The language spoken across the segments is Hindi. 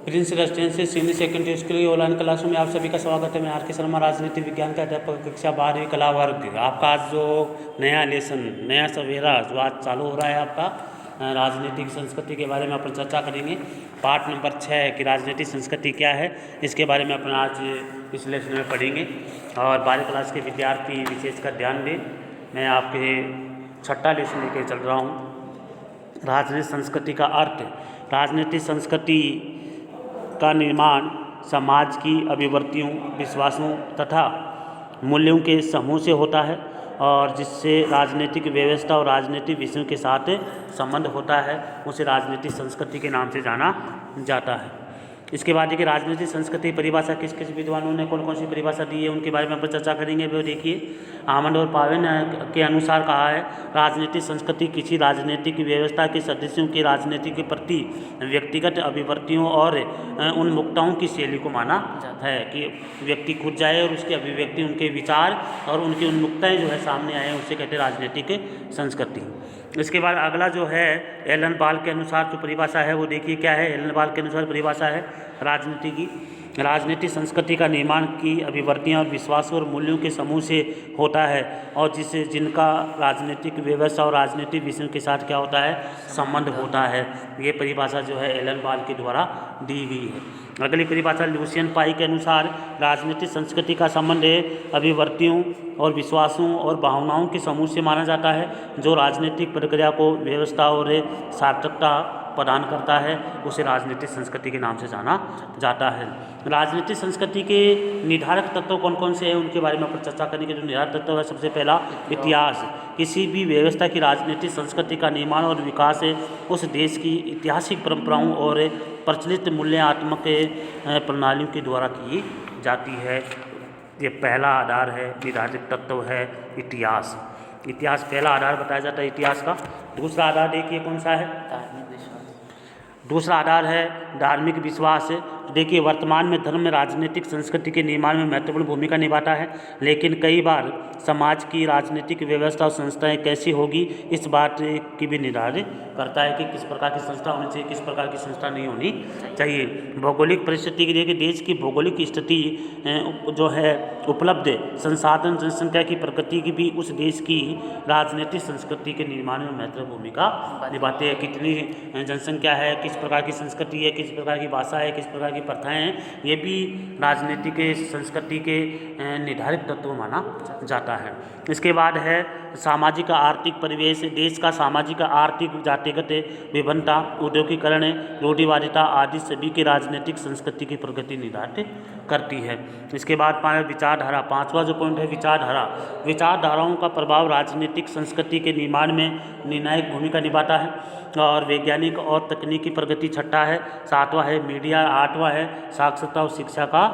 Prince residency senior secondary school की ऑनलाइन क्लासों में आप सभी का स्वागत है। मैं आर के शर्मा, राजनीति विज्ञान का अध्यापक, कक्षा 12वीं कला वर्ग। आपका आज जो नया लेसन, नया सवेरा जो आज चालू हो रहा है आपका, राजनीतिक संस्कृति के बारे में अपन चर्चा करेंगे। पार्ट नंबर 6 कि राजनीतिक संस्कृति क्या है, इसके बारे में अपन आज इस लेसन में पढ़ेंगे। और 12वीं क्लास के विद्यार्थी विशेषकर ध्यान दें, मैं आपके छठा लेसन लेके चल रहा हूँ। राजनीतिक संस्कृति का अर्थ। राजनीतिक संस्कृति का निर्माण समाज की अभिवृत्तियों, विश्वासों तथा मूल्यों के समूह से होता है और जिससे राजनीतिक व्यवस्था और राजनीतिक विषयों के साथ संबंध होता है, उसे राजनीतिक संस्कृति के नाम से जाना जाता है। इसके बाद देखिए, राजनीतिक संस्कृति परिभाषा किस किस विद्वानों ने कौन कौन सी परिभाषा दी है, उनके बारे में अपन चर्चा करेंगे। वो देखिए, आमंड और पावेन के अनुसार कहा है, राजनीतिक संस्कृति किसी राजनीतिक व्यवस्था के सदस्यों की राजनीति के प्रति व्यक्तिगत अभिव्यक्तियों और उन्मुखताओं की शैली को माना जाता है कि व्यक्ति खुद जाए और उसकी अभिव्यक्ति, उनके विचार और उनकी उन्मुखताएँ जो है सामने आए, उसे कहते हैं राजनीतिक संस्कृति। इसके बाद अगला जो है, एलन बाल के अनुसार जो परिभाषा है वो देखिए क्या है। एलन बाल के अनुसार परिभाषा है राजनीति की, राजनीतिक संस्कृति का निर्माण की अभिवर्तियाँ और विश्वासों और मूल्यों के समूह से होता है और जिनका राजनीतिक व्यवस्था और राजनीतिक विषयों के साथ क्या होता है, संबंध होता है। ये परिभाषा जो है एलन बाल के द्वारा दी गई है। अगली परिभाषा लुसियन पाई के अनुसार राजनीतिक संस्कृति का संबंध अभिवर्तियों और विश्वासों और भावनाओं के समूह से माना जाता है, जो राजनीतिक प्रक्रिया को व्यवस्था और सार्थकता प्रदान करता है, उसे राजनीतिक संस्कृति के नाम से जाना जाता है। राजनीतिक संस्कृति के निर्धारक तत्व कौन कौन से हैं, उनके बारे में अपन चर्चा करेंगे। जो निर्धारक तत्व है, सबसे पहला इतिहास। किसी भी व्यवस्था की राजनीतिक संस्कृति का निर्माण और विकास उस देश की ऐतिहासिक परंपराओं और प्रचलित मूल्यात्मक प्रणालियों के द्वारा की जाती है। ये पहला आधार है, निर्धारक तत्व है इतिहास। इतिहास पहला आधार बताया जाता है इतिहास का। दूसरा आधार देखिए कौन सा है, दूसरा आधार है धार्मिक विश्वास। देखिए, वर्तमान में धर्म राजनीतिक संस्कृति के निर्माण में महत्वपूर्ण भूमिका निभाता है, लेकिन कई बार समाज की राजनीतिक व्यवस्था और संस्थाएं कैसी होगी, इस बात की भी निर्धारित करता है कि किस प्रकार की संस्था होनी चाहिए, किस प्रकार की संस्था नहीं होनी चाहिए। भौगोलिक परिस्थिति की देखिए, देश की भौगोलिक स्थिति जो है, उपलब्ध संसाधन, जनसंख्या की प्रकृति की भी उस देश की राजनीतिक संस्कृति के निर्माण में महत्वपूर्ण भूमिका निभाते हैं। कितनी जनसंख्या है, किस प्रकार की संस्कृति है, किस प्रकार की भाषा है, किस प्रकार की प्रथाएं हैं, ये भी राजनीतिक संस्कृति के निर्धारित तत्व माना जाता है। इसके बाद है सामाजिक आर्थिक परिवेश। देश का सामाजिक आर्थिक जातिगत विभिन्नता, औद्योगिकरण, रूढ़िवादिता आदि सभी की राजनीतिक संस्कृति की प्रगति निर्धारित करती है। इसके बाद विचारधारा, पांचवा जो पॉइंट है विचारधारा। विचारधाराओं का प्रभाव राजनीतिक संस्कृति के निर्माण में निर्णायक भूमिका निभाता है। और वैज्ञानिक और तकनीकी प्रगति छठा है। सातवां है मीडिया, आठवां है साक्षरता और शिक्षा का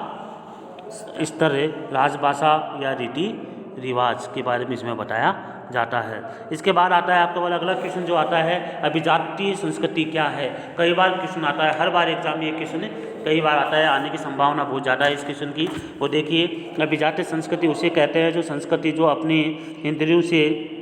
स्तर है। राजभाषा या रीति रिवाज के बारे में इसमें बताया जाता है। इसके बाद आता है आपका अलग अलग क्वेश्चन जो आता है, अभिजातीय संस्कृति क्या है। कई बार क्वेश्चन आता है, हर बार एग्जाम में ये क्वेश्चन कई बार आता है, आने की संभावना बहुत ज़्यादा है इस क्वेश्चन की। वो देखिए, अभिजातीय संस्कृति उसे कहते हैं जो संस्कृति जो अपनी इंद्रियों से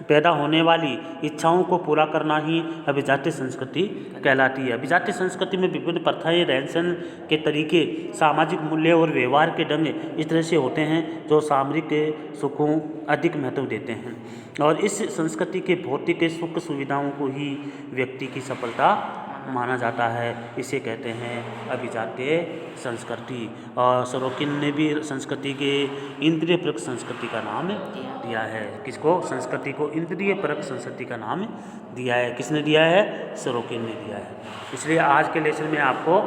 पैदा होने वाली इच्छाओं को पूरा करना ही अभिजातीय संस्कृति कहलाती है। अभिजातीय संस्कृति में विभिन्न प्रथाएं, रहन सहन के तरीके, सामाजिक मूल्य और व्यवहार के ढंग इस तरह से होते हैं जो सामरिक सुखों अधिक महत्व देते हैं, और इस संस्कृति के भौतिक सुख सुविधाओं को ही व्यक्ति की सफलता माना जाता है। इसे कहते हैं अभिजातीय संस्कृति। और सरोकिन ने भी संस्कृति के इंद्रिय परक संस्कृति का नाम दिया है। किसको? संस्कृति को इंद्रिय परक संस्कृति का नाम दिया है। किसने दिया है? सरोकिन ने दिया है। इसलिए आज के लेसन में आपको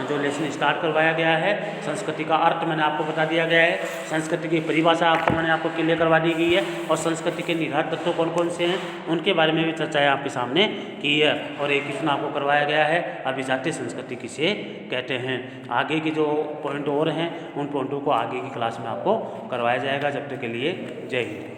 जो लेसन स्टार्ट करवाया गया है, संस्कृति का अर्थ मैंने आपको बता दिया गया है, संस्कृति की परिभाषा मैंने आपको क्लियर करवा दी गई है, और संस्कृति के निर्धारक तत्व कौन कौन से हैं उनके बारे में भी चर्चाएं आपके सामने की है। और एक क्वेश्चन आपको करवाया गया है, अभिजातीय संस्कृति किसे कहते हैं। आगे के जो पॉइंट और हैं उन पॉइंटों को आगे की क्लास में आपको करवाया जाएगा। जब तक के लिए जय हिंद।